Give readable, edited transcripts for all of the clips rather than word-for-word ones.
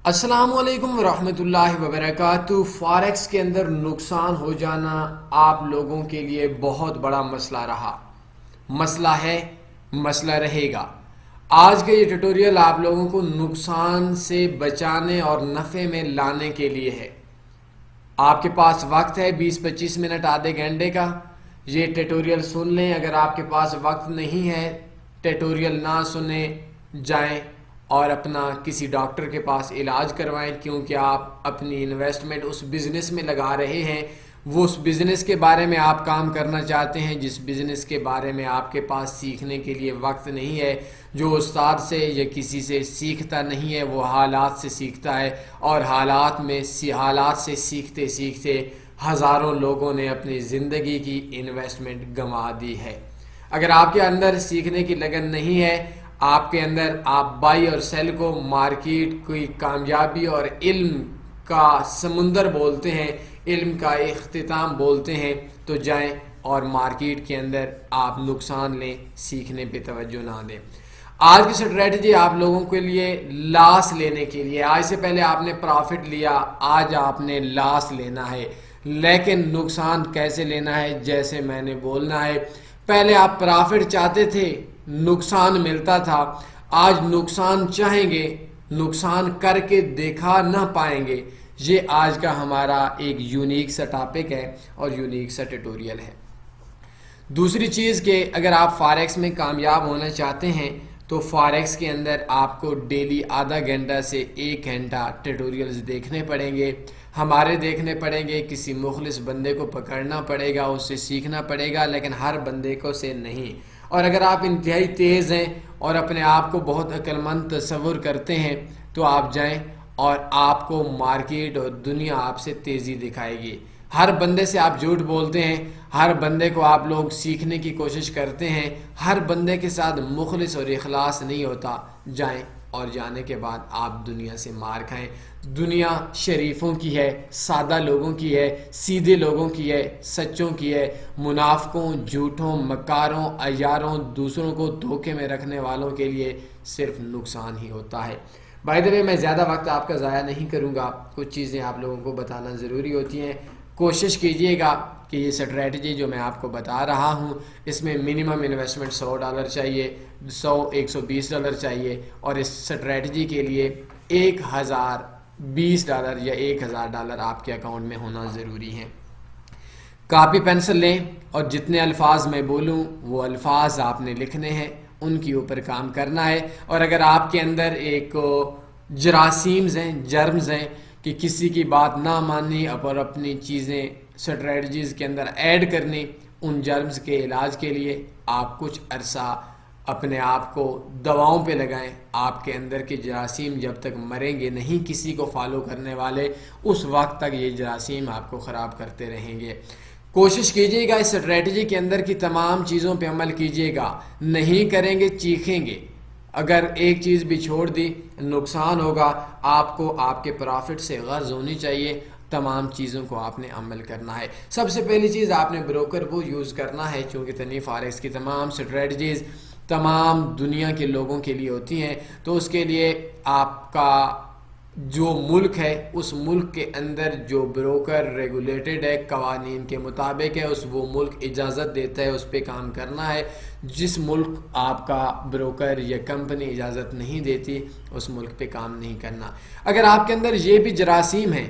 السلام علیکم ورحمۃ اللہ وبرکاتہ۔ فاریکس کے اندر نقصان ہو جانا آپ لوگوں کے لیے بہت بڑا مسئلہ رہا، مسئلہ ہے، مسئلہ رہے گا۔ آج کا یہ ٹیوٹوریل آپ لوگوں کو نقصان سے بچانے اور نفع میں لانے کے لیے ہے۔ آپ کے پاس وقت ہے 20-25 منٹ، آدھے گھنٹے کا، یہ ٹیوٹوریل سن لیں۔ اگر آپ کے پاس وقت نہیں ہے، ٹیوٹوریل نہ سنیں، جائیں اور اپنا کسی ڈاکٹر کے پاس علاج کروائیں، کیونکہ آپ اپنی انویسٹمنٹ اس بزنس میں لگا رہے ہیں، وہ اس بزنس کے بارے میں آپ کام کرنا چاہتے ہیں جس بزنس کے بارے میں آپ کے پاس سیکھنے کے لیے وقت نہیں ہے۔ جو استاد سے یا کسی سے سیکھتا نہیں ہے وہ حالات سے سیکھتا ہے، اور حالات سے سیکھتے سیکھتے ہزاروں لوگوں نے اپنی زندگی کی انویسٹمنٹ گنوا دی ہے۔ اگر آپ کے اندر سیکھنے کی لگن نہیں ہے، آپ کے اندر آپ بائی اور سیل کو، مارکیٹ کی کامیابی اور علم کا سمندر بولتے ہیں، علم کا اختتام بولتے ہیں، تو جائیں اور مارکیٹ کے اندر آپ نقصان لیں، سیکھنے پہ توجہ نہ دیں۔ آج کی اسٹریٹجی آپ لوگوں کے لیے لاس لینے کے لیے، آج سے پہلے آپ نے پرافٹ لیا، آج آپ نے لاس لینا ہے، لیکن نقصان کیسے لینا ہے؟ جیسے میں نے بولنا ہے، پہلے آپ پرافٹ چاہتے تھے، نقصان ملتا تھا، آج نقصان چاہیں گے، نقصان کر کے دیکھا نہ پائیں گے۔ یہ آج کا ہمارا ایک یونیک سا ٹاپک ہے اور یونیک سا ٹیوٹوریل ہے۔ دوسری چیز کہ اگر آپ فاریکس میں کامیاب ہونا چاہتے ہیں تو فاریکس کے اندر آپ کو ڈیلی آدھا گھنٹہ سے 1 گھنٹہ ٹیوٹوریلز دیکھنے پڑیں گے، ہمارے دیکھنے پڑیں گے، کسی مخلص بندے کو پکڑنا پڑے گا، اس سے سیکھنا پڑے گا، لیکن ہر بندے کو سے نہیں۔ اور اگر آپ انتہائی تیز ہیں اور اپنے آپ کو بہت عقل مند تصور کرتے ہیں تو آپ جائیں اور آپ کو مارکیٹ اور دنیا آپ سے تیزی دکھائے گی۔ ہر بندے سے آپ جھوٹ بولتے ہیں، ہر بندے کو آپ لوگ سیکھنے کی کوشش کرتے ہیں، ہر بندے کے ساتھ مخلص اور اخلاص نہیں ہوتا۔ جائیں اور جانے کے بعد آپ دنیا سے مار کھائیں۔ دنیا شریفوں کی ہے، سادہ لوگوں کی ہے، سیدھے لوگوں کی ہے، سچوں کی ہے۔ منافقوں، جھوٹوں، مکاروں، عیاروں، دوسروں کو دھوکے میں رکھنے والوں کے لیے صرف نقصان ہی ہوتا ہے۔ بائی دی وے، میں زیادہ وقت آپ کا ضائع نہیں کروں گا، کچھ چیزیں آپ لوگوں کو بتانا ضروری ہوتی ہیں۔ کوشش کیجئے گا کہ یہ اسٹریٹجی جو میں آپ کو بتا رہا ہوں، اس میں منیمم انویسٹمنٹ $100 چاہیے، $120 چاہیے، اور اس اسٹریٹجی کے لیے $1020 یا $1000 آپ کے اکاؤنٹ میں ہونا ضروری ہے۔ کاپی پینسل لیں اور جتنے الفاظ میں بولوں وہ الفاظ آپ نے لکھنے ہیں، ان کے اوپر کام کرنا ہے۔ اور اگر آپ کے اندر ایک جراثیمز ہیں، جرمز ہیں کہ کسی کی بات نہ ماننی اور اپنی چیزیں اسٹریٹجیز کے اندر ایڈ کرنی، ان جرمز کے علاج کے لیے آپ کچھ عرصہ اپنے آپ کو دواؤں پہ لگائیں۔ آپ کے اندر کے جراثیم جب تک مریں گے نہیں کسی کو فالو کرنے والے، اس وقت تک یہ جراثیم آپ کو خراب کرتے رہیں گے۔ کوشش کیجیے گا اس اسٹریٹجی کے اندر کی تمام چیزوں پہ عمل کیجیے گا، نہیں کریں گے چیخیں گے۔ اگر ایک چیز بھی چھوڑ دی نقصان ہوگا۔ آپ کو آپ کے پرافٹ سے غرض ہونی چاہیے، تمام چیزوں کو آپ نے عمل کرنا ہے۔ سب سے پہلی چیز آپ نے بروکر وہ یوز کرنا ہے، چونکہ تنی فاریکس کی تمام اسٹریٹجیز تمام دنیا کے لوگوں کے لیے ہوتی ہیں، تو اس کے لیے آپ کا جو ملک ہے اس ملک کے اندر جو بروکر ریگولیٹڈ ہے، قوانین کے مطابق ہے، وہ ملک اجازت دیتا ہے، اس پہ کام کرنا ہے۔ جس ملک آپ کا بروکر یا کمپنی اجازت نہیں دیتی اس ملک پہ کام نہیں کرنا۔ اگر آپ کے اندر یہ بھی جراثیم ہے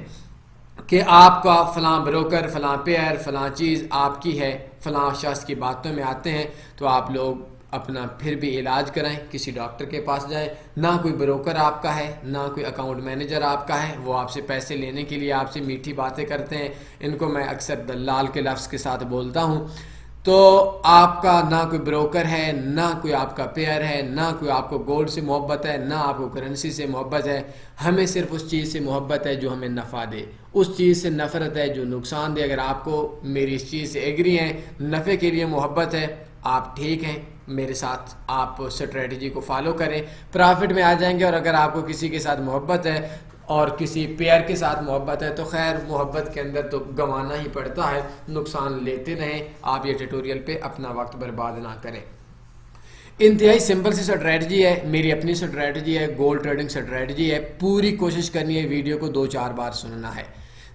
کہ آپ کا فلاں بروکر، فلاں پیئر، فلاں چیز آپ کی ہے، فلاں شخص کی باتوں میں آتے ہیں، تو آپ لوگ اپنا پھر بھی علاج کرائیں، کسی ڈاکٹر کے پاس جائیں۔ نہ کوئی بروکر آپ کا ہے، نہ کوئی اکاؤنٹ مینیجر آپ کا ہے، وہ آپ سے پیسے لینے کے لیے آپ سے میٹھی باتیں کرتے ہیں، ان کو میں اکثر دلال کے لفظ کے ساتھ بولتا ہوں۔ تو آپ کا نہ کوئی بروکر ہے، نہ کوئی آپ کا پیئر ہے، نہ کوئی آپ کو گولڈ سے محبت ہے، نہ آپ کو کرنسی سے محبت ہے۔ ہمیں صرف اس چیز سے محبت ہے جو ہمیں نفع دے، اس چیز سے نفرت ہے جو نقصان دے۔ اگر آپ کو میری اس چیز سے ایگری ہیں، نفع کے لیے محبت ہے، آپ ٹھیک ہیں، میرے ساتھ آپ اسٹریٹجی کو فالو کریں، پرافٹ میں آ جائیں گے۔ اور اگر آپ کو کسی کے ساتھ محبت ہے اور کسی پیئر کے ساتھ محبت ہے تو خیر، محبت کے اندر تو گنوانا ہی پڑتا ہے، نقصان لیتے رہیں۔ آپ یہ ٹیوٹوریل پہ اپنا وقت برباد نہ کریں۔ انتہائی سمپل سی اسٹریٹجی ہے، میری اپنی اسٹریٹجی ہے، گولڈ ٹریڈنگ اسٹریٹجی ہے. پوری کوشش کرنی ہے ویڈیو کو 2-4 بار سننا ہے.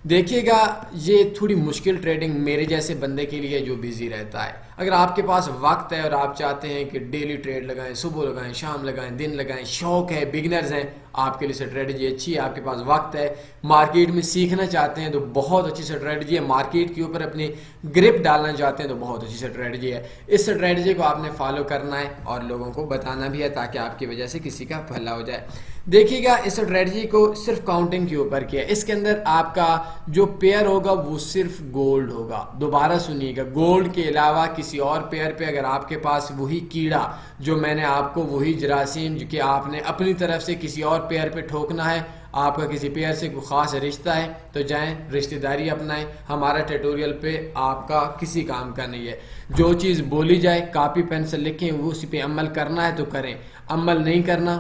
دیکھیے گا یہ تھوڑی مشکل ٹریڈنگ میرے جیسے بندے کے لیے جو بیزی رہتا ہے. اگر آپ کے پاس وقت ہے اور آپ چاہتے ہیں کہ ڈیلی ٹریڈ لگائیں، صبح لگائیں، شام لگائیں، دن لگائیں، شوق ہے، بگنرز ہیں، آپ کے لیے اسٹریٹجی اچھی ہے. آپ کے پاس وقت ہے، مارکیٹ میں سیکھنا چاہتے ہیں تو بہت اچھی اسٹریٹجی ہے. مارکیٹ کے اوپر اپنی گرپ ڈالنا چاہتے ہیں تو بہت اچھی اسٹریٹجی ہے. اس اسٹریٹجی کو آپ نے فالو کرنا ہے اور لوگوں کو بتانا بھی ہے تاکہ آپ کی وجہ سے کسی کا بھلا ہو جائے. دیکھیے گا اس اسٹریٹجی کو صرف کاؤنٹنگ کے اوپر کیا ہے. اس کے اندر آپ کا جو پیئر ہوگا وہ صرف گولڈ ہوگا. دوبارہ سنیے گا، گولڈ کے علاوہ کسی اور پیئر پہ اگر آپ کے پاس وہی کیڑا جو میں نے آپ کو، وہی جراثیم جو کہ آپ نے اپنی طرف سے کسی اور پیئر پہ ٹھوکنا ہے، آپ کا کسی پیئر سے کوئی خاص رشتہ ہے تو جائیں رشتہ داری اپنائیں. ہمارا ٹیٹوریل پہ آپ کا کسی کام کا نہیں ہے. جو چیز بولی جائے کاپی پین سے لکھیں، وہ اسی پہ عمل کرنا ہے تو کریں، عمل نہیں کرنا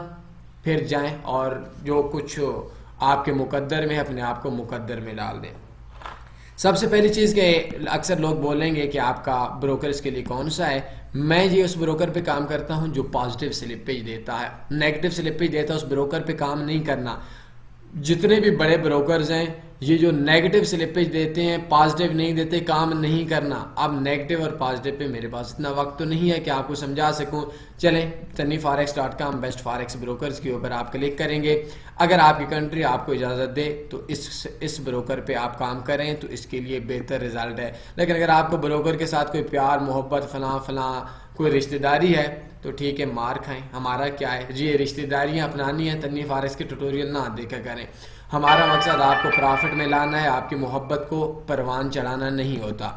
پھر جائیں اور جو کچھ آپ کے مقدر میں ہے اپنے آپ کو مقدر میں ڈال دیں. سب سے پہلی چیز کہ اکثر لوگ بولیں گے کہ آپ کا بروکر اس کے لیے کون سا ہے. میں یہ اس بروکر پہ کام کرتا ہوں جو پازیٹیو سلپیج دیتا ہے. نیگیٹو سلپیج دیتا ہے اس بروکر پہ کام نہیں کرنا. جتنے بھی بڑے بروکرز ہیں یہ جو نیگیٹو سلپیج دیتے ہیں، پازیٹیو نہیں دیتے، کام نہیں کرنا. اب نیگیٹو اور پازیٹیو پہ میرے پاس اتنا وقت تو نہیں ہے کہ آپ کو سمجھا سکوں. چلیں TanniForex.com بیسٹ فارکس بروکرز کے اوپر آپ کلک کریں گے. اگر آپ کی کنٹری آپ کو اجازت دے تو اس بروکر پہ آپ کام کریں تو اس کے لیے بہتر رزلٹ ہے. لیکن اگر آپ کو بروکر کے ساتھ کوئی پیار محبت فلاں کوئی رشتہ داری ہے تو ٹھیک ہے، مار کھائیں. ہمارا کیا ہے جی، یہ رشتہ داریاں اپنانی ہیں. TanniForex کے ٹیٹوریل نہ دیکھا کریں. ہمارا مقصد آپ کو پرافٹ میں لانا ہے، آپ کی محبت کو پروان چڑھانا نہیں ہوتا.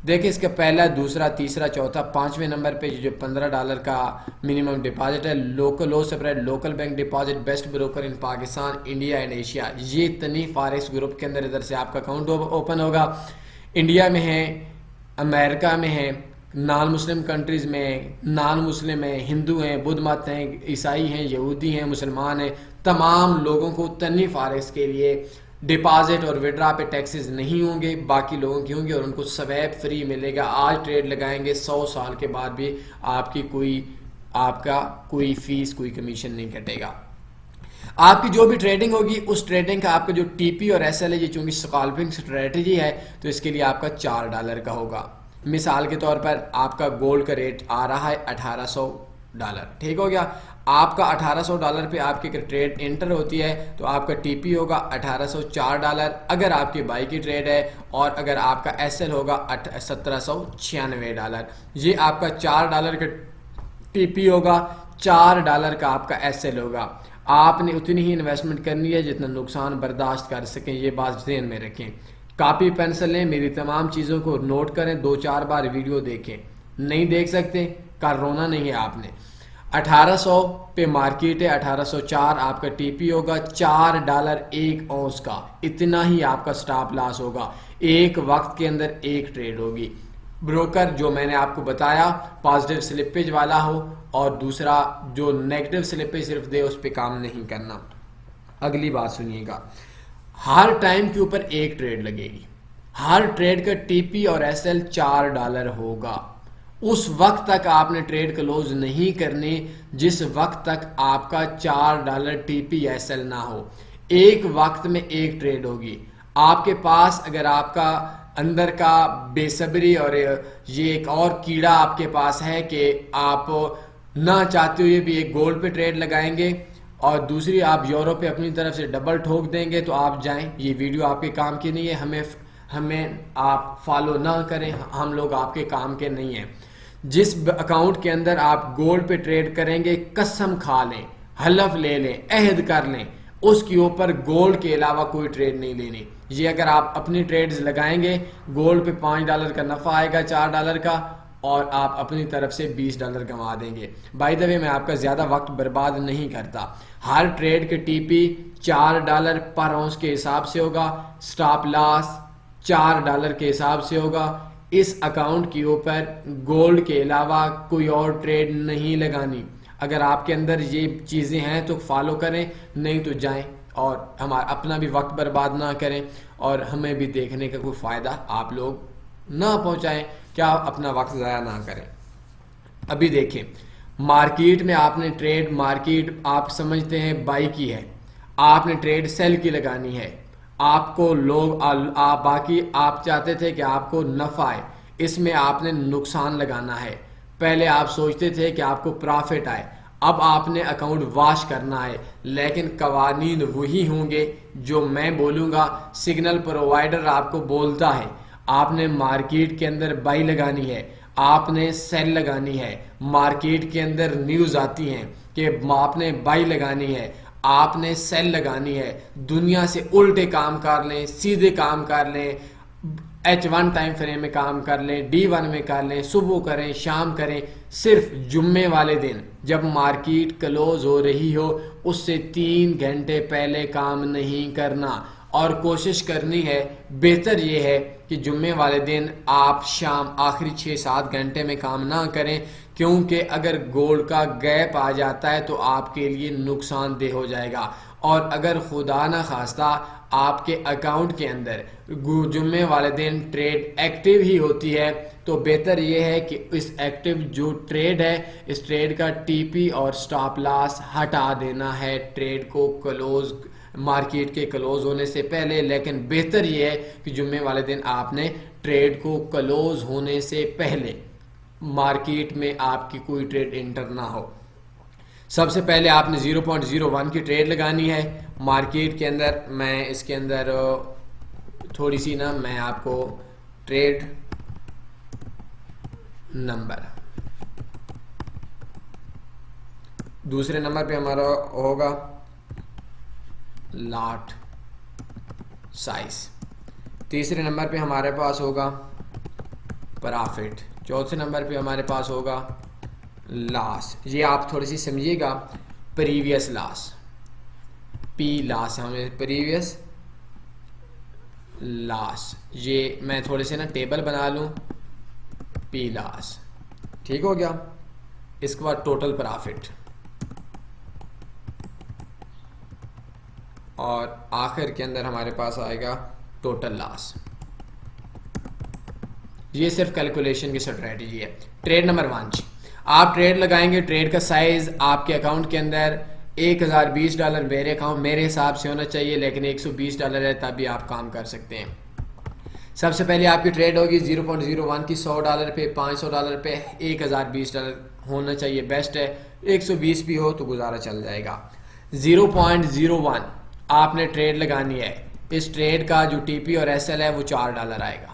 دیکھیں اس کا پہلا، دوسرا، تیسرا، چوتھا، 5ویں نمبر پہ جو $15 کا منیمم ڈپازٹ ہے. Low spread local bank deposit, best broker in Pakistan, India and Asia. یہ TanniForex گروپ کے اندر ادھر سے آپ کا اکاؤنٹ اوپن ہوگا. انڈیا میں ہے، امریکہ میں ہے، نان مسلم کنٹریز میں، نان مسلم ہیں، ہندو ہیں، بدھ مت ہیں، عیسائی ہیں، یہودی ہیں، مسلمان ہیں. تمام لوگوں کو TanniForex کے لیے ڈپازٹ اور وڈرا پہ ٹیکسز نہیں ہوں گے، باقی لوگوں کی ہوں گے اور ان کو سویپ فری ملے گا. آج ٹریڈ لگائیں گے 100 سال کے بعد بھی آپ کا کوئی فیس کوئی کمیشن نہیں کٹے گا. آپ کی جو بھی ٹریڈنگ ہوگی اس ٹریڈنگ کا آپ کا جو ٹی پی اور ایس ایل ہے، یہ چونکہ اسکالپنگ اسٹریٹجی ہے تو اس کے لیے آپ کا $4 کا ہوگا. مثال کے طور پر آپ کا گولڈ کا ریٹ آ رہا ہے $1800. ٹھیک ہو گیا. آپ کا $1800 پہ آپ کی ٹریڈ انٹر ہوتی ہے تو آپ کا ٹی پی ہوگا $1804 اگر آپ کی بائی کی ٹریڈ ہے، اور اگر آپ کا ایس ایل ہوگا $1796. یہ آپ کا $4 کا ٹی پی ہوگا، $4 کا آپ کا ایس ایل ہوگا. آپ نے اتنی ہی انویسٹمنٹ کرنی ہے جتنا نقصان برداشت کر سکیں. یہ بات ذہن میں رکھیں. کاپی پینسل لیں، میری تمام چیزوں کو نوٹ کریں، 2-4 بار ویڈیو دیکھیں. نہیں دیکھ سکتے کر رونا نہیں ہے آپ نے. 1800 پہ مارکیٹ ہے، 1804 آپ کا ٹی پی ہوگا، $4 1 اونس کا. اتنا ہی آپ کا سٹاپ لاس ہوگا. ایک وقت کے اندر ایک ٹریڈ ہوگی. بروکر جو میں نے آپ کو بتایا پازیٹیو سلپیج والا ہو اور دوسرا جو نیگیٹو سلپیج صرف دے اس پہ کام نہیں کرنا. اگلی بات سنیے گا، ہر ٹائم کے اوپر ایک ٹریڈ لگے گی. ہر ٹریڈ کا ٹی پی اور ایس ایل $4 ہوگا. اس وقت تک آپ نے ٹریڈ کلوز نہیں کرنی جس وقت تک آپ کا $4 ٹی پی ایس ایل نہ ہو. ایک وقت میں ایک ٹریڈ ہوگی. آپ کے پاس اگر آپ کا اندر کا بے صبری اور یہ ایک اور کیڑا آپ کے پاس ہے کہ آپ نہ چاہتے ہوئے بھی ایک گولڈ پہ ٹریڈ لگائیں گے اور دوسری آپ یورو پہ اپنی طرف سے ڈبل ٹھوک دیں گے تو آپ جائیں. یہ ویڈیو آپ کے کام کی نہیں ہے. ہمیں آپ فالو نہ کریں، ہم لوگ آپ کے کام کے نہیں ہیں. جس اکاؤنٹ کے اندر آپ گولڈ پہ ٹریڈ کریں گے قسم کھا لیں، حلف لے لیں، عہد کر لیں، اس کے اوپر گولڈ کے علاوہ کوئی ٹریڈ نہیں لینی. یہ اگر آپ اپنی ٹریڈز لگائیں گے گولڈ پہ $5 کا نفع آئے گا $4 کا اور آپ اپنی طرف سے $20 کما دیں گے. بائی دا وے میں آپ کا زیادہ وقت برباد نہیں کرتا. ہر ٹریڈ کے ٹی پی $4 پر اونس کے حساب سے ہوگا، سٹاپ لاس $4 کے حساب سے ہوگا. اس اکاؤنٹ کے اوپر گولڈ کے علاوہ کوئی اور ٹریڈ نہیں لگانی. اگر آپ کے اندر یہ چیزیں ہیں تو فالو کریں، نہیں تو جائیں اور ہمارا اپنا بھی وقت برباد نہ کریں اور ہمیں بھی دیکھنے کا کوئی فائدہ آپ لوگ نہ پہنچائیں. کیا اپنا وقت ضائع نہ کریں. ابھی دیکھیں مارکیٹ میں آپ نے ٹریڈ، مارکیٹ آپ سمجھتے ہیں بائی کی ہے، آپ نے ٹریڈ سیل کی لگانی ہے، آپ کو لوگ باقی آپ چاہتے تھے کہ آپ کو نفع آئے، اس میں آپ نے نقصان لگانا ہے۔ پہلے آپ سوچتے تھے کہ آپ کو پرافٹ آئے، اب آپ نے اکاؤنٹ واش کرنا ہے، لیکن قوانین وہی ہوں گے جو میں بولوں گا، سگنل پرووائیڈر آپ کو بولتا ہے آپ نے مارکیٹ کے اندر بائی لگانی ہے، آپ نے سیل لگانی ہے، مارکیٹ کے اندر نیوز آتی ہیں کہ آپ نے بائی لگانی ہے، آپ نے سیل لگانی ہے، دنیا سے الٹے کام کر لیں، سیدھے کام کر لیں، H1 ٹائم فریم میں کام کر لیں، D1 میں کر لیں، صبح کریں شام کریں، صرف جمعے والے دن جب مارکیٹ کلوز ہو رہی ہو اس سے 3 گھنٹے پہلے کام نہیں کرنا، اور کوشش کرنی ہے، بہتر یہ ہے کہ جمعے والے دن آپ شام آخری 6-7 گھنٹے میں کام نہ کریں، کیونکہ اگر گولڈ کا گیپ آ جاتا ہے تو آپ کے لیے نقصان دہ ہو جائے گا، اور اگر خدا نہ خواستہ آپ کے اکاؤنٹ کے اندر جمعے والے دن ٹریڈ ایکٹیو ہی ہوتی ہے تو بہتر یہ ہے کہ اس ایکٹیو جو ٹریڈ ہے اس ٹریڈ کا ٹی پی اور سٹاپ لاس ہٹا دینا ہے ٹریڈ کو کلوز، مارکیٹ کے کلوز ہونے سے پہلے۔ لیکن بہتر یہ ہے کہ جمعے والے دن آپ نے ٹریڈ کو کلوز ہونے سے پہلے مارکیٹ میں آپ کی کوئی ٹریڈ انٹر نہ ہو۔ سب سے پہلے آپ نے 0.01 کی ٹریڈ لگانی ہے مارکیٹ کے اندر۔ میں اس کے اندر تھوڑی سی میں آپ کو ٹریڈ نمبر، دوسرے نمبر پہ ہمارا ہوگا لاٹ سائز، تیسرے نمبر پہ ہمارے پاس ہوگا پرافٹ، چوتھے نمبر پہ ہمارے پاس ہوگا لاس۔ یہ آپ تھوڑی سی سمجھیے گا، پریویس لاس، پی لاس، ہمیں پریویس لاس، یہ میں تھوڑے سے ٹیبل بنا لوں، پی لاس، ٹھیک ہو گیا۔ اس کے بعد ٹوٹل پرافٹ، اور آخر کے اندر ہمارے پاس آئے گا ٹوٹل لاس۔ یہ صرف کیلکولیشن کی اسٹریٹجی ہے۔ ٹریڈ نمبر 1، آپ ٹریڈ لگائیں گے، ٹریڈ کا سائز آپ کے اکاؤنٹ کے اندر $1020 میرے حساب سے ہونا چاہیے، لیکن $120 ہے تب بھی آپ کام کر سکتے ہیں۔ سب سے پہلے آپ کی ٹریڈ ہوگی 0.01 کی $100 پہ، $500 پہ، $1020 ہونا چاہیے، بیسٹ ہے، 120 بھی ہو تو گزارا چل جائے گا۔ 0.01 آپ نے ٹریڈ لگانی ہے، اس ٹریڈ کا جو ٹی پی اور ایس ایل ہے وہ $4 آئے گا۔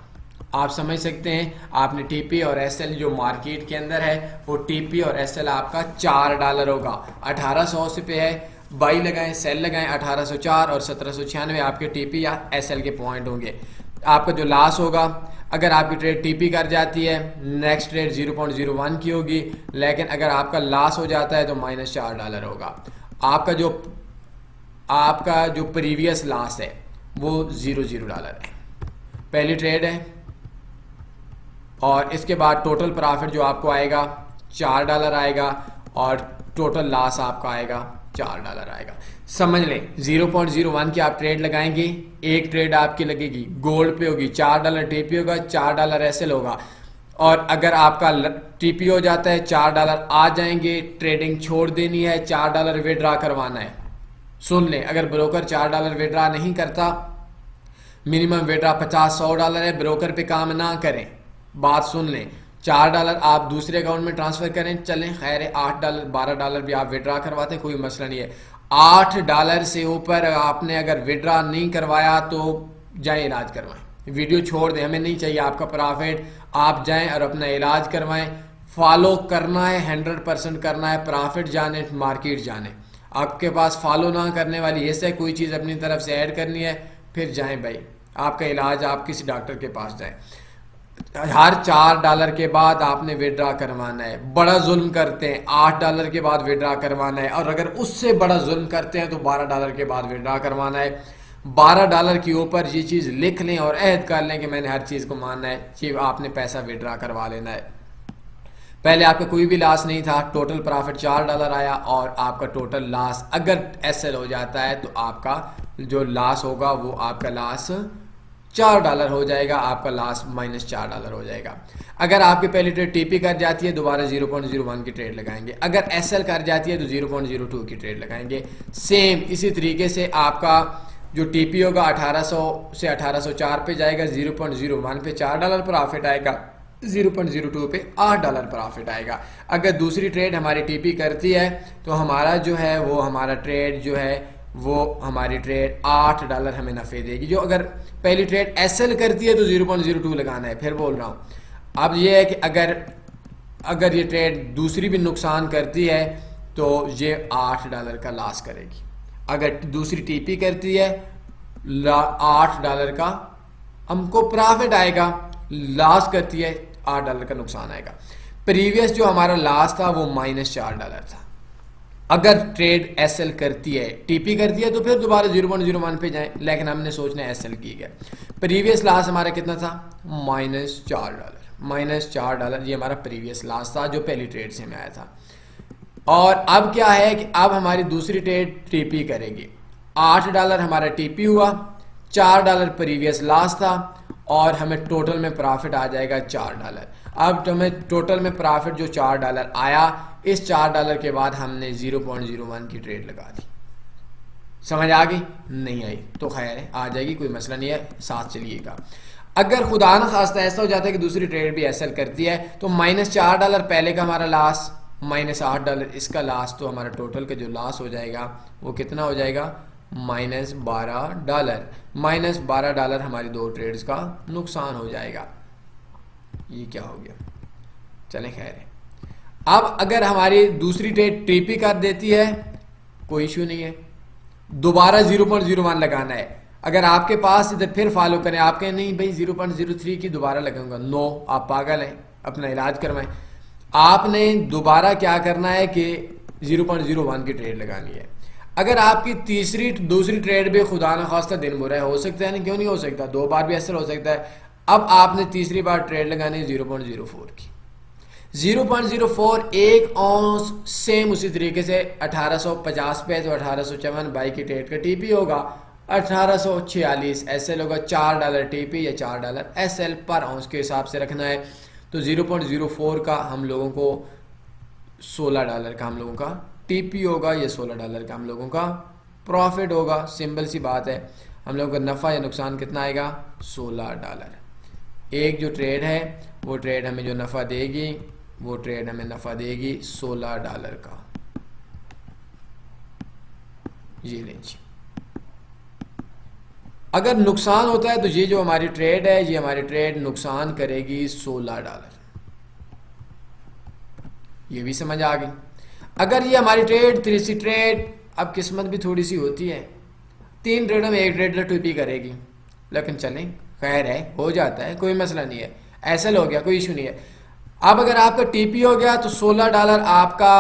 آپ سمجھ سکتے ہیں، آپ نے ٹی پی اور ایس ایل جو مارکیٹ کے اندر ہے وہ ٹی پی اور ایس ایل آپ کا $4 ہوگا، 1800 سے پہ ہے، بائی لگائیں سیل لگائیں، 1804 اور 1796 آپ کے ٹی پی یا ایس ایل کے پوائنٹ ہوں گے۔ آپ کا جو لاس ہوگا، اگر آپ کی ٹریڈ ٹی پی کر جاتی ہے نیکسٹ ٹریڈ 0.01 کی ہوگی، لیکن اگر آپ کا لاس ہو جاتا ہے تو -$4 ہوگا۔ آپ کا جو پریویس لاس ہے وہ $0 ہے، پہلی ٹریڈ ہے، اور اس کے بعد ٹوٹل پرافٹ جو آپ کو آئے گا $4 آئے گا، اور ٹوٹل لاس آپ کا آئے گا $4 آئے گا۔ سمجھ لیں 0.01 کی آپ ٹریڈ لگائیں گے، ایک ٹریڈ آپ کی لگے گی گولڈ پہ ہوگی، $4 ٹی پی ہوگا، $4 ایس ایل ہوگا، اور اگر آپ کا ٹی پی ہو جاتا ہے $4 آ جائیں گے، ٹریڈنگ چھوڑ دینی ہے، $4 وڈرا کروانا ہے۔ سن لیں، اگر بروکر $4 وڈرا نہیں کرتا، منیمم وڈرا $50-100 ہے، بروکر پہ کام نہ کریں، بات سن لیں، $4 آپ دوسرے اکاؤنٹ میں ٹرانسفر کریں، چلیں خیر ہے، $8 $12 بھی آپ وڈرا کرواتے ہیں، کوئی مسئلہ نہیں ہے۔ $8 سے اوپر آپ نے اگر وڈرا نہیں کروایا تو جائیں علاج کروائیں، ویڈیو چھوڑ دیں، ہمیں نہیں چاہیے آپ کا پرافٹ، آپ جائیں اور اپنا علاج کروائیں۔ فالو کرنا ہے، 100% کرنا ہے، پرافٹ جانے مارکیٹ جانے، آپ کے پاس فالو نہ کرنے والی حصہ ہے، کوئی چیز اپنی طرف سے ایڈ کرنی ہے پھر جائیں بھائی، آپ کا علاج آپ کسی ڈاکٹر کے پاس جائیں۔ ہر $4 کے بعد آپ نے وڈرا کروانا ہے، بڑا ظلم کرتے ہیں $8 کے بعد وڈرا کروانا ہے، اور اگر اس سے بڑا ظلم کرتے ہیں تو $12 کے بعد وڈرا کروانا ہے۔ $12 کے اوپر یہ چیز لکھ لیں اور عہد کر لیں کہ میں نے ہر چیز کو ماننا ہے کہ آپ نے پیسہ وڈرا کروا لینا ہے۔ پہلے آپ کا کوئی بھی لاس نہیں تھا، ٹوٹل پرافٹ $4 آیا، اور آپ کا ٹوٹل لاس اگر ایس ایل ہو جاتا ہے تو آپ کا جو لاس ہوگا وہ آپ کا لاس $4 ہو جائے گا آپ کا لاس -$4 ہو جائے گا. اگر آپ کی پہلی ٹریڈ ٹی پی کر جاتی ہے دوبارہ 0.01 کی ٹریڈ لگائیں گے. اگر ایس ایل کر جاتی ہے تو 0.02 کی ٹریڈ لگائیں گے. سیم اسی طریقے سے آپ کا جو ٹی پی ہوگا 1800 سے 1804 پہ جائے گا, 0.01 پہ $4 پرافٹ آئے گا, 0.02 پہ $8 پرافٹ آئے گا. اگر دوسری ٹریڈ ہماری ٹی پی کرتی ہے تو ہمارا جو ہے وہ ہمارا ٹریڈ جو ہے وہ ہماری ٹریڈ $8 ہمیں نفع دے گی. جو اگر پہلی ٹریڈ ایس ایل کرتی ہے تو 0.02 لگانا ہے. پھر بول رہا ہوں اب یہ ہے کہ اگر یہ ٹریڈ دوسری بھی نقصان کرتی ہے تو یہ $8 کا لاس کرے گی. اگر دوسری ٹی پی کرتی ہے $8 کا ہم کو پرافٹ آئے گا, لاس کرتی ہے $8 کا نقصان آئے گا. پریویس جو ہمارا لاس تھا وہ -$4 تھا. اگر ٹریڈ ایس ایل کرتی ہے ٹی پی کرتی ہے تو پھر دوبارہ 0.01 پہ جائیں, لیکن ہم نے سوچنا ہے ایس ایل کی گیا. پریویس لاس ہمارا کتنا تھا -$4 یہ ہمارا پریویس لاس تھا جو پہلی ٹریڈ سے ہمیں آیا تھا. اور اب کیا ہے کہ اب ہماری دوسری ٹریڈ ٹی پی کرے گی. $8 ہمارا ٹی پی ہوا, $4 پریویس لاس تھا اور ہمیں ٹوٹل میں پرافٹ آ جائے گا $4. اب ہمیں ٹوٹل میں پرافٹ جو $4 آیا, اس $4 کے بعد ہم نے 0.01 کی ٹریڈ لگا دی. سمجھ آ گئی؟ نہیں آئی تو خیر ہے, آ جائے گی, کوئی مسئلہ نہیں ہے, ساتھ چلیے گا. اگر خدا نہ خواستہ ایسا ہو جاتا ہے کہ دوسری ٹریڈ بھی ایس ایل کرتی ہے تو -$4 پہلے کا ہمارا لاس, -$8 اس کا لاس, تو ہمارا ٹوٹل کا جو لاس ہو جائے گا وہ کتنا ہو جائے گا -$12. -$12 ہماری دو ٹریڈز کا نقصان ہو جائے گا. یہ کیا ہو گیا, چلیں خیر ہے. اب اگر ہماری دوسری ٹریڈ ٹی پی کر دیتی ہے کوئی ایشو نہیں ہے, دوبارہ 0.01 لگانا ہے. اگر آپ کے پاس ادھر پھر فالو کریں, آپ کہیں نہیں بھائی 0.03 کی دوبارہ لگاؤں گا, نو, آپ پاگل ہیں, اپنا علاج کروائیں. آپ نے دوبارہ کیا کرنا ہے کہ 0.01 کی ٹریڈ لگانی ہے. اگر آپ کی دوسری ٹریڈ بھی خدا نہ خواستہ دن برا ہو سکتا ہے, کیوں نہیں ہو سکتا, 2 بار بھی اثر ہو سکتا ہے. اب آپ نے تیسری بار ٹریڈ لگانی ہے 0.04 کی. 0.04 1 اونس سیم اسی طریقے سے 1850 پہ تو 1854 بائی کی ٹریڈ کا ٹی پی ہوگا, 1846 ایس ایل ہوگا. $4 ٹی پی یا $4 ایس ایل پر اونس کے حساب سے رکھنا ہے. تو 0.04 کا ہم لوگوں کو $16 کا ہم لوگوں کا ٹی پی ہوگا, یا $16 کا ہم لوگوں کا پروفٹ ہوگا. سمپل سی بات ہے, ہم لوگوں کا نفع یا نقصان کتنا آئے گا $16. ایک جو ٹریڈ ہے وہ ٹریڈ ہمیں جو نفع دے گی وہ ٹریڈ ہمیں نفع دے گی $16 کا. یہ لیں جی. اگر نقصان ہوتا ہے تو یہ جو ہماری ٹریڈ ہے یہ ہماری ٹریڈ نقصان کرے گی $16. یہ بھی سمجھ آ گئی. اگر یہ ہماری ٹریڈ تیسری ٹریڈ, اب قسمت بھی تھوڑی سی ہوتی ہے, 3 ٹریڈوں میں 1 ٹریڈر ٹی پی کرے گی, لیکن چلیں خیر ہے, ہو جاتا ہے, کوئی مسئلہ نہیں ہے. ایسا ہو گیا, کوئی ایشو نہیں ہے. اب اگر آپ کا ٹی پی ہو گیا تو $16 آپ کا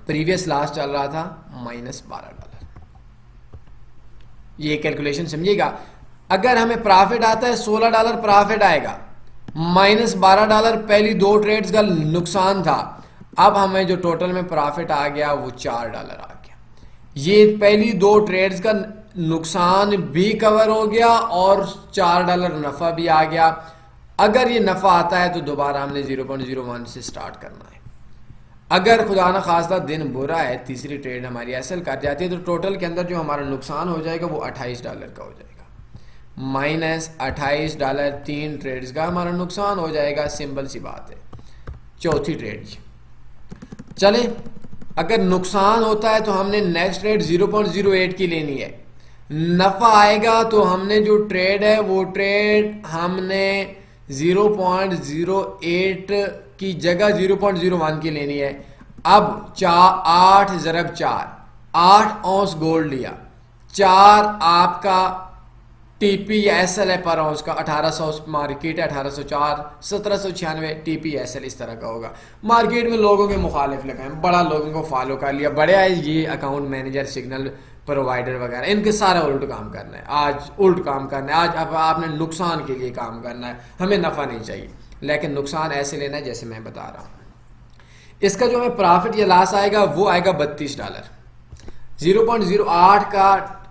پریویس لاس چل رہا تھا -$12. یہ کیلکولیشن سمجھیے گا. اگر ہمیں پرافٹ آتا ہے $16 پرافٹ آئے گا, -$12 پہلی 2 ٹریڈز کا نقصان تھا. اب ہمیں جو ٹوٹل میں پرافٹ آ گیا وہ $4 آ گیا. یہ پہلی 2 ٹریڈز کا نقصان بھی کور ہو گیا اور $4 نفع بھی آ گیا. اگر یہ نفع آتا ہے تو دوبارہ ہم نے 0.01 سے سٹارٹ کرنا ہے. اگر خدا نہ خواستہ دن برا ہے, تیسری ٹریڈ ہماری ایسل کر جاتی ہے تو ٹوٹل کے اندر جو ہمارا نقصان ہو جائے گا وہ $28 کا ہو جائے گا. -$28 3 ٹریڈز کا ہمارا نقصان ہو جائے گا. سمپل سی بات ہے. چوتھی ٹریڈ, چلیں اگر نقصان ہوتا ہے تو ہم نے نیکسٹ ٹریڈ 0.08 کی لینی ہے. نفع آئے گا تو ہم نے جو ٹریڈ ہے وہ ٹریڈ ہم نے 0.08 کی جگہ 0.01 کی لینی ہے. اب 8 ضرب 4 8 اونس گولڈ لیا, 4 آپ کا ٹی پی یا ایس ایل ہے پر اونس کا, 1800 مارکیٹ ہے, 1804 1796 ٹی پی ایس ایل اس طرح کا ہوگا. مارکیٹ میں لوگوں کے مخالف لگائیں, بڑا لوگوں کو فالو کر لیا, بڑے آئے یہ اکاؤنٹ مینیجر سگنل پرووائڈر وغیرہ, ان کے سارا الٹ کام کرنا ہے. آج الٹ کام کرنا ہے, آج اب آپ نے نقصان کے لیے کام کرنا ہے. ہمیں نفع نہیں چاہیے, لیکن نقصان ایسے لینا ہے جیسے میں بتا رہا ہوں. اس کا جو ہمیں پرافٹ یا لاس آئے گا وہ آئے گا $32. 0.08 کا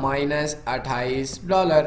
-$28।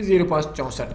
0.64।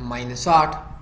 -60।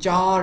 4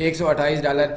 $128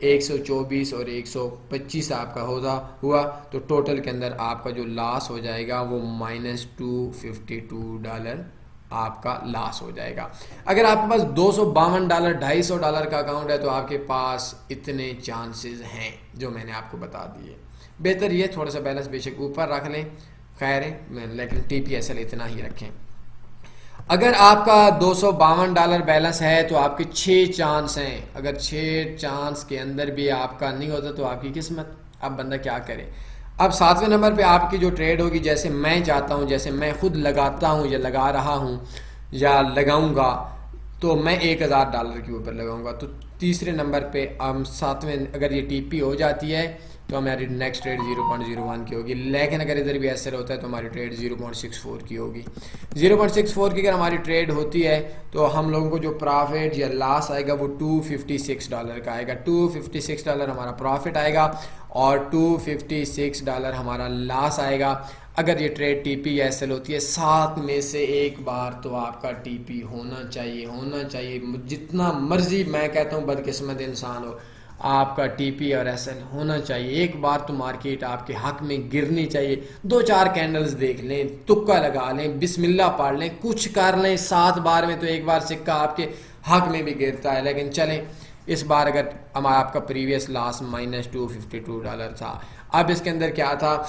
124 اور 125 آپ کا ہوا تو ٹوٹل کے اندر آپ کا جو لاس ہو جائے گا وہ -$252 آپ کا لاس ہو جائے گا. اگر آپ کے پاس $252 $250 کا اکاؤنٹ ہے تو آپ کے پاس اتنے چانسز ہیں جو میں نے آپ کو بتا دیے. بہتر یہ تھوڑا سا بیلنس بے شک اوپر رکھ لیں، خیر ہے، لیکن TPSL اتنا ہی رکھیں. اگر آپ کا $252 بیلنس ہے تو آپ کے 6 چانس ہیں. اگر 6 چانس کے اندر بھی آپ کا نہیں ہوتا تو آپ کی قسمت. اب بندہ کیا کرے؟ اب 7ویں نمبر پہ آپ کی جو ٹریڈ ہوگی، جیسے میں چاہتا ہوں، جیسے میں خود لگاتا ہوں یا لگا رہا ہوں یا لگاؤں گا، تو میں $1000 کے اوپر لگاؤں گا. تو تیسرے نمبر پہ ہم 7ویں اگر یہ TP ہو جاتی ہے تو ہماری نیکسٹ ٹریڈ 0.01 کی ہوگی. لیکن اگر ادھر بھی ایسا ہوتا ہے تو ہماری ٹریڈ 0.64 کی ہوگی. 0.64 کی اگر ہماری ٹریڈ ہوتی ہے تو ہم لوگوں کو جو پرافٹ یا لاس آئے گا وہ $256 کا آئے گا. $256 ہمارا پرافٹ آئے گا اور $256 ہمارا لاس آئے گا. اگر یہ ٹریڈ TP یا SL ہوتی ہے 7 میں سے ایک بار تو آپ کا TP ہونا چاہیے. جتنا مرضی میں کہتا ہوں بدقسمت انسان ہو، آپ کا TP اور SL ہونا چاہیے. ایک بار تو مارکیٹ آپ کے حق میں گرنی چاہیے. 2-4 کینڈلز دیکھ لیں، تکا لگا لیں، بسم اللہ پڑھ لیں، کچھ کر لیں. 7 بار میں تو ایک بار سکہ آپ کے حق میں بھی گرتا ہے. لیکن چلیں اس بار اگر آپ کا پریویس لاس -$252 تھا، اب اس کے اندر کیا تھا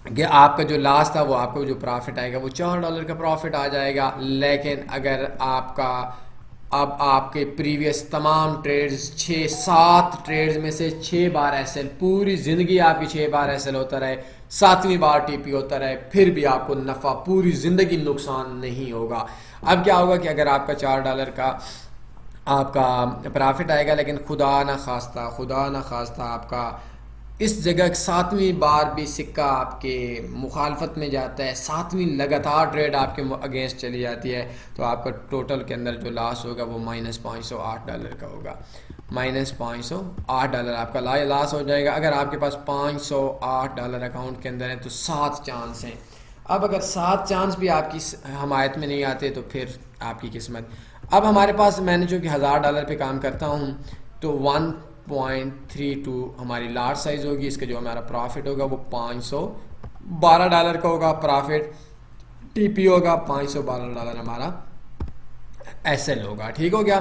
کہ آپ کا جو لاس تھا وہ آپ کو جو پرافٹ آئے گا وہ $4 کا پرافٹ آ جائے گا. لیکن اگر آپ کا اب آپ کے پریویس تمام ٹریڈز 7 ٹریڈز میں سے 6 بار SL، پوری زندگی آپ کی 6 بار SL ہوتا رہے، 7ویں بار TP ہوتا رہے، پھر بھی آپ کو نفع، پوری زندگی نقصان نہیں ہوگا. اب کیا ہوگا کہ اگر آپ کا $4 کا آپ کا پرافٹ آئے گا، لیکن خدا نہ خواستہ آپ کا اس جگہ 7ویں بار بھی سکہ آپ کے مخالفت میں جاتا ہے، 7ویں لگاتار ٹریڈ آپ کے اگینسٹ چلی جاتی ہے، تو آپ کا ٹوٹل کے اندر جو لاس ہوگا وہ -$508 کا ہوگا. -$508 آپ کا لاس ہو جائے گا. اگر آپ کے پاس $508 اکاؤنٹ کے اندر ہے تو 7 چانس ہیں. اب اگر 7 چانس بھی آپ کی حمایت میں نہیں آتے تو پھر آپ کی قسمت. اب ہمارے پاس میں نے جو کہ $1000 پہ کام کرتا ہوں تو 1.32 ہماری لارج سائز ہوگی. اس کا جو ہمارا پرافٹ ہوگا وہ $512 کا ہوگا. پرافٹ TP ہوگا $512 ہمارا SL ہوگا. ٹھیک ہو گیا.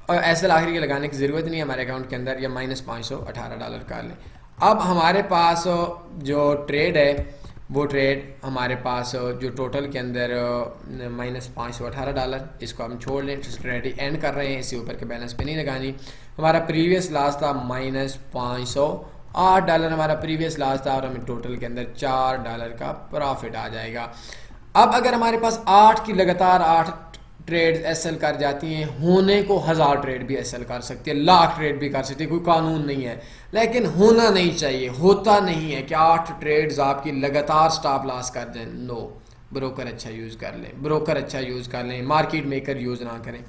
اور SL آخری کے لگانے کی ضرورت نہیں ہے ہمارے اکاؤنٹ کے اندر، یا -$518 کر لیں. اب ہمارے پاس جو ٹریڈ ہے وہ ٹریڈ ہمارے پاس جو ٹوٹل کے اندر -$518، اس کو ہم چھوڑ لیں، ٹریڈ اینڈ کر رہے ہیں، اس سے اوپر کے بیلنس پہ نہیں لگانی. ہمارا پریویس لاس تھا -$508 ہمارا پریویس لاس تھا، اور ہمیں ٹوٹل کے اندر $4 کا پرافٹ آ جائے گا. اب اگر ہمارے پاس 8 کی لگاتار 8 ٹریڈ SL کر جاتی ہیں، ہونے کو 1000 ٹریڈ بھی SL کر سکتی ہے، لاکھ ٹریڈ بھی کر سکتی ہے، کوئی قانون نہیں ہے. لیکن ہونا نہیں چاہیے، ہوتا نہیں ہے کہ 8 ٹریڈز آپ کی لگاتار سٹاپ لاس کر دیں. نو، بروکر اچھا یوز کر لیں، مارکیٹ میکر یوز نہ کریں.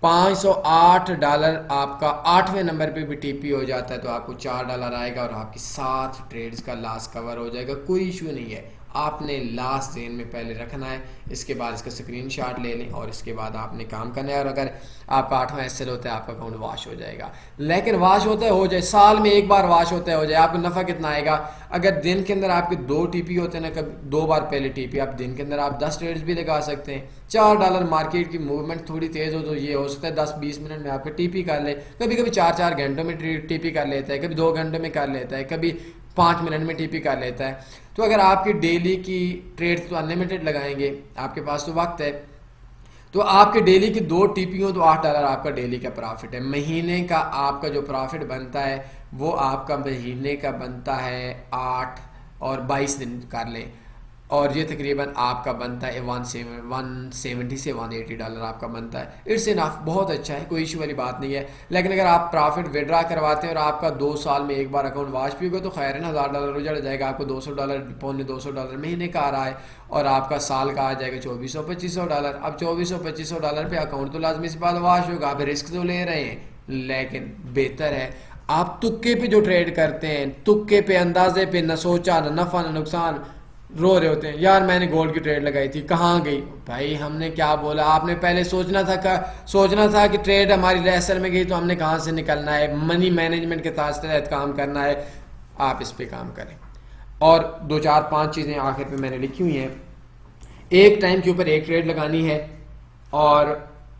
$508 آپ کا 8ویں نمبر پہ بھی TP ہو جاتا ہے تو آپ کو $4 آئے گا اور آپ کی 7 ٹریڈز کا لاس کور ہو جائے گا. کوئی ایشو نہیں ہے، آپ نے لاس ذہن میں پہلے رکھنا ہے، اس کے بعد اس کا اسکرین شاٹ لے لیں اور اس کے بعد آپ نے کام کرنا ہے. اور اگر آپ کا 8واں SL ہوتا ہے آپ کا اکاؤنٹ واش ہو جائے گا. لیکن واش ہوتا ہے ہو جائے، سال میں ایک بار واش ہوتا ہے ہو جائے، آپ کو نفع کتنا آئے گا؟ اگر دن کے اندر آپ کے 2 TP ہوتے ہیں نا، کبھی 2 بار پہلے TP، آپ دن کے اندر آپ 10 ٹریڈز بھی لگا سکتے ہیں. $4 مارکیٹ کی موومنٹ تھوڑی تیز ہو تو یہ ہو سکتا ہے 10-20 منٹ میں آپ کا TP کر لے. کبھی 4 گھنٹوں میں TP کر لیتا ہے، کبھی 2 گھنٹوں میں کر لیتا ہے، کبھی 5 منٹ میں TP کر لیتا ہے. تو اگر آپ کی ڈیلی کی ٹریڈ تو انلیمیٹڈ لگائیں گے، آپ کے پاس تو وقت ہے، تو آپ کے ڈیلی کی 2 TP ہوں تو $8 آپ کا ڈیلی کا پرافٹ ہے. مہینے کا آپ کا جو پرافٹ بنتا ہے وہ آپ کا مہینے کا بنتا ہے 8 اور 22 دن کر لیں، اور یہ تقریباً آپ کا بنتا ہے $170 سے $180 آپ کا بنتا ہے. اٹس انف، بہت اچھا ہے، کوئی ایشو والی بات نہیں ہے. لیکن اگر آپ پرافٹ وڈرا کرواتے ہیں اور آپ کا 2 سال میں ایک بار اکاؤنٹ واش بھی ہوگا تو خیر ہے، $1000 اجڑ جائے گا، آپ کو $200 $250 مہینے کا آ رہا ہے، اور آپ کا سال کا آ جائے گا $2400-2500. اب $2400-2500 پہ اکاؤنٹ تو لازمی سی بات واش ہوگا، آپ رسک تو لے رہے ہیں. لیکن بہتر ہے آپ تکے پہ جو ٹریڈ کرتے ہیں، تکے پہ، اندازے پہ، نہ سوچا نہ نفع نہ نقصان، رو رہے ہوتے ہیں یار میں نے گولڈ کی ٹریڈ لگائی تھی کہاں گئی. بھائی ہم نے کیا بولا, آپ نے پہلے سوچنا تھا کہ ٹریڈ ہماری ریسل میں گئی تو ہم نے کہاں سے نکلنا ہے, منی مینجمنٹ کے تحت کام کرنا ہے. آپ اس پہ کام کریں. اور 2 4 5 چیزیں آخر پہ میں نے لکھی ہوئی ہیں. ایک ٹائم کے اوپر ایک ٹریڈ لگانی ہے, اور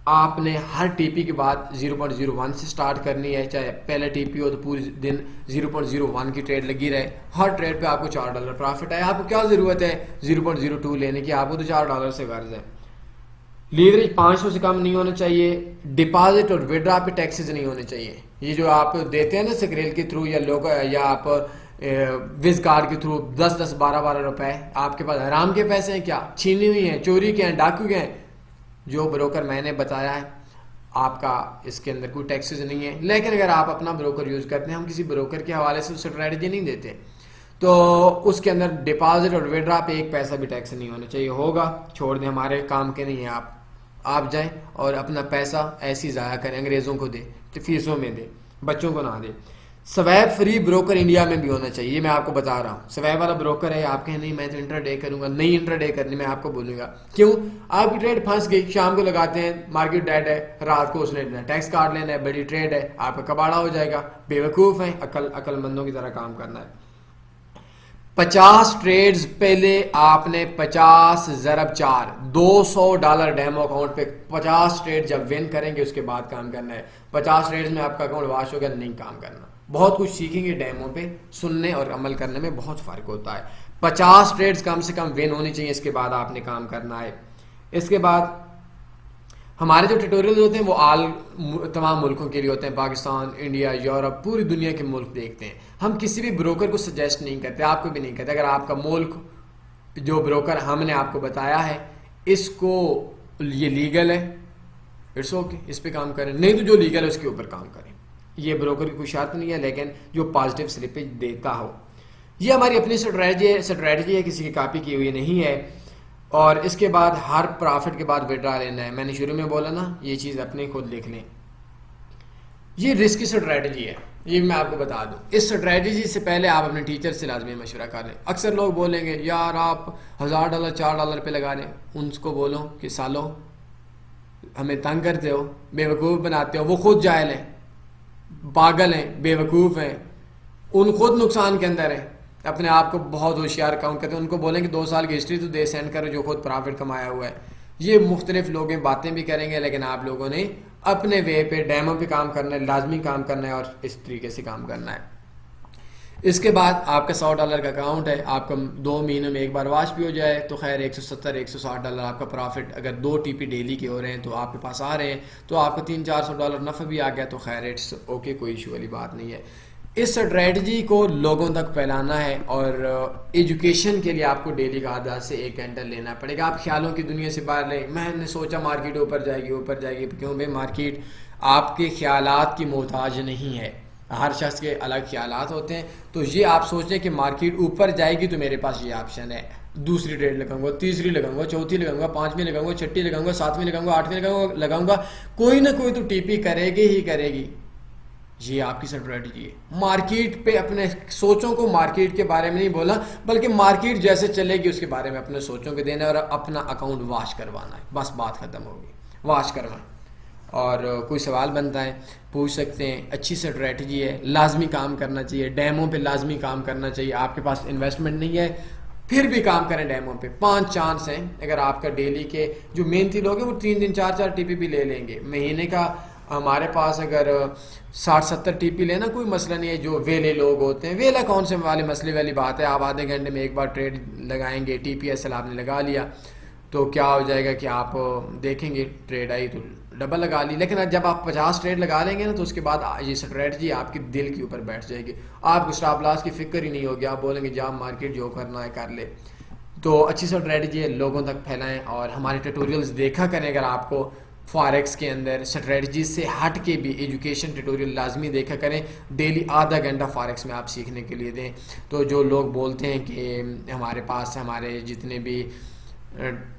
آپ نے ہر ٹی پی کے بعد 0.01 سے سٹارٹ کرنی ہے. چاہے پہلے ٹی پی ہو تو پوری دن 0.01 کی ٹریڈ لگی رہے. ہر ٹریڈ پہ آپ کو $4 پروفٹ ہے. آپ کو کیا ضرورت ہے 0.02 لینے کی, آپ کو تو $4 سے غرض ہے. لیوریج 500 سے کم نہیں ہونا چاہیے. ڈپازٹ اور وڈرا پہ ٹیکسز نہیں ہونے چاہیے. یہ جو آپ دیتے ہیں نا سکریل کے تھرو یا لوگ یا آپ وز کارڈ کے تھرو 10 10 12 12 روپے, آپ کے پاس حرام کے پیسے ہیں کیا, چھینی ہوئی ہیں, چوری کے ہیں, ڈاکو کے ہیں. جو بروکر میں نے بتایا ہے آپ کا اس کے اندر کوئی ٹیکسز نہیں ہے. لیکن اگر آپ اپنا بروکر یوز کرتے ہیں, ہم کسی بروکر کے حوالے سے اسٹریٹجی نہیں دیتے, تو اس کے اندر ڈپازٹ اور وڈرا پہ 1 پیسہ بھی ٹیکس نہیں ہونا چاہیے. ہوگا چھوڑ دیں, ہمارے کام کے نہیں ہیں. آپ جائیں اور اپنا پیسہ ایسی ضائع کریں, انگریزوں کو دیں, فیسوں میں دیں, بچوں کو نہ دیں. سویپ فری بروکر انڈیا میں بھی ہونا چاہیے, میں آپ کو بتا رہا ہوں. سویپ والا بروکر ہے, آپ کہیں نہیں میں تو انٹر ڈے کروں گا, نہیں انٹر ڈے کرنی, میں آپ کو بولوں گا کیوں. آپ کی ٹریڈ پھنس گئی, شام کو لگاتے ہیں, مارکیٹ ڈیڈ ہے, رات کو اس نے ٹیکس کاٹ لینا ہے, بڑی ٹریڈ ہے, آپ کا کباڑا ہو جائے گا. بیوقوف ہیں, عقل مندوں کی طرح کام کرنا ہے. 50 ٹریڈز پہلے آپ نے 50 ضرب 4 $200 ڈیمو اکاؤنٹ پہ 50 ٹریڈ جب ون کریں گے اس کے بعد کام کرنا ہے. 50 ٹریڈز میں آپ کا اکاؤنٹ واش ہوگا, نہیں کام کرنا. بہت کچھ سیکھیں گے ڈیمو پہ, سننے اور عمل کرنے میں بہت فرق ہوتا ہے. 50 ٹریڈز کم سے کم ون ہونی چاہیے, اس کے بعد آپ نے کام کرنا ہے. اس کے بعد ہمارے جو ٹیٹوریلز ہوتے ہیں وہ تمام ملکوں کے لیے ہوتے ہیں, پاکستان, انڈیا, یورپ, پوری دنیا کے ملک دیکھتے ہیں. ہم کسی بھی بروکر کو سجیسٹ نہیں کرتے, آپ کو بھی نہیں کہتے. اگر آپ کا ملک جو بروکر ہم نے آپ کو بتایا ہے اس کو یہ لیگل ہے, اٹس اوکے, اس پہ کام کریں. نہیں تو جو لیگل ہے اس کے اوپر کام کریں. یہ بروکر کی کوئی شرط نہیں ہے, لیکن جو پازیٹیو سلپیج دیتا ہو. یہ ہماری اپنی اسٹریٹجی ہے, کسی کی کاپی کی ہوئی نہیں ہے. اور اس کے بعد ہر پرافٹ کے بعد وڈرا لینا ہے. میں نے شروع میں بولا نا, یہ چیز اپنے خود لکھ لیں. یہ رسک کی اسٹریٹجی ہے, یہ میں آپ کو بتا دوں. اس اسٹریٹجی سے پہلے آپ اپنے ٹیچر سے لازمی مشورہ کر لیں. اکثر لوگ بولیں گے یار آپ $1000 $4 پہ لگا لیں. ان کو بولو کہ سالو ہمیں تنگ کرتے ہو, بیوقوف بناتے ہو. وہ خود جاہل ہیں, پاگل ہیں, بیوقوف ہیں, ان خود نقصان کے اندر ہیں, اپنے آپ کو بہت ہوشیار کاؤنٹ کرتے ہیں. ان کو بولیں کہ 2 سال کی ہسٹری تو دے سینڈ کرو جو خود پرافٹ کمایا ہوا ہے. یہ مختلف لوگ باتیں بھی کریں گے, لیکن آپ لوگوں نے اپنے وے پہ ڈیمو پہ کام کرنا ہے, لازمی کام کرنا ہے, اور اس طریقے سے کام کرنا ہے. اس کے بعد آپ کا $100 کا اکاؤنٹ ہے, آپ کا 2 مہینوں میں ایک بار واش بھی ہو جائے تو خیر $170 $160 آپ کا پروفٹ. اگر 2 ٹی پی ڈیلی کے ہو رہے ہیں تو آپ کے پاس آ رہے ہیں, تو آپ کا $300 400 نفع بھی آ گیا, تو خیر اٹس اوکے, کوئی ایشو والی بات نہیں ہے. اس اسٹریٹجی کو لوگوں تک پھیلانا ہے, اور ایجوکیشن کے لیے آپ کو ڈیلی کا آدھا سے 1 گھنٹہ لینا پڑے گا. آپ خیالوں کی دنیا سے باہر لیں. میں نے سوچا مارکیٹ اوپر جائے گی, کیوں بھائی مارکیٹ آپ کے خیالات کی محتاج نہیں ہے. ہر شخص کے الگ خیالات ہوتے ہیں. تو یہ آپ سوچیں کہ مارکیٹ اوپر جائے گی تو میرے پاس یہ آپشن ہے, دوسری ٹریڈ لگاؤں گا, تیسری لگاؤں گا, چوتھی لگاؤں گا, 5ویں لگاؤں گا, 6ٹھی لگاؤں گا, 7ویں لگاؤں گا, 8ویں لگاؤں گا. کوئی نہ کوئی تو ٹی پی کرے گی. یہ آپ کی اسٹریٹجی ہے. مارکیٹ پہ اپنے سوچوں کو مارکیٹ کے بارے میں نہیں بولا, بلکہ مارکیٹ جیسے چلے گی اس کے بارے میں اپنے سوچوں کو دینا ہے, اور اپنا اکاؤنٹ واش کروانا ہے. بس بات ختم ہوگی, واش کروائیں. اور کوئی سوال بنتا ہے پوچھ سکتے ہیں. اچھی اسٹریٹجی ہے, لازمی کام کرنا چاہیے, ڈیمو پہ لازمی کام کرنا چاہیے. آپ کے پاس انویسٹمنٹ نہیں ہے پھر بھی کام کریں ڈیمو پہ. 5 چانس ہیں. اگر آپ کا ڈیلی کے جو محنتی لوگ ہیں وہ 3 دن 4 ٹی پی بھی لے لیں گے. مہینے کا ہمارے پاس اگر 60 70 ٹی پی لینا کوئی مسئلہ نہیں ہے. جو ویلے لوگ ہوتے ہیں, ویلا کون سے والے مسئلے والی بات ہے. آپ آدھے گھنٹے میں ایک بار ٹریڈ لگائیں گے, ٹی پی ایس ایل آپ نے لگا لیا تو کیا ہو جائے گا کہ آپ دیکھیں گے ٹریڈ آئی تو ڈبل لگا لی. لیکن جب آپ 50 ٹریڈ لگا لیں گے نا تو اس کے بعد یہ اسٹریٹجی آپ کے دل کے اوپر بیٹھ جائے گی. آپ کو اسٹاپ لاس کی فکر ہی نہیں ہوگی. آپ بولیں گے جا مارکیٹ جو کرنا ہے کر لے. تو اچھی اسٹریٹجی ہے, لوگوں تک پھیلائیں, اور ہمارے ٹیٹوریلز دیکھا کریں. اگر آپ کو فارکس کے اندر اسٹریٹجیز سے ہٹ کے بھی ایجوکیشن ٹیٹوریل لازمی دیکھا کریں. ڈیلی آدھا گھنٹہ فارکس میں آپ سیکھنے کے لیے دیں. تو جو لوگ بولتے ہیں کہ ہمارے پاس ہمارے جتنے بھی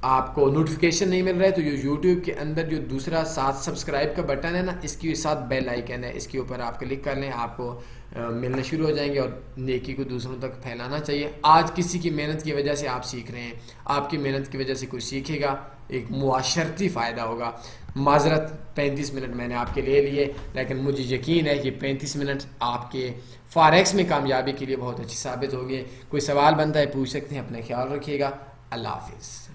آپ کو نوٹیفیکیشن نہیں مل رہا ہے تو یہ یوٹیوب کے اندر جو دوسرا ساتھ سبسکرائب کا بٹن ہے نا، اس کے ساتھ بیل آئیکن ہے، اس کے اوپر آپ کلک کر لیں، آپ کو ملنا شروع ہو جائیں گے. اور نیکی کو دوسروں تک پھیلانا چاہیے. آج کسی کی محنت کی وجہ سے آپ سیکھ رہے ہیں، آپ کی محنت کی وجہ سے کوئی سیکھے گا، ایک معاشرتی فائدہ ہوگا. معذرت 35 منٹ میں نے آپ کے لے لیے، لیکن مجھے یقین ہے کہ 35 منٹ آپ کے فاریکس میں کامیابی کے لیے بہت اچھی ثابت ہوگی. کوئی سوال بنتا ہے پوچھ سکتے ہیں. اپنا خیال رکھیے گا. اللہ حافظ.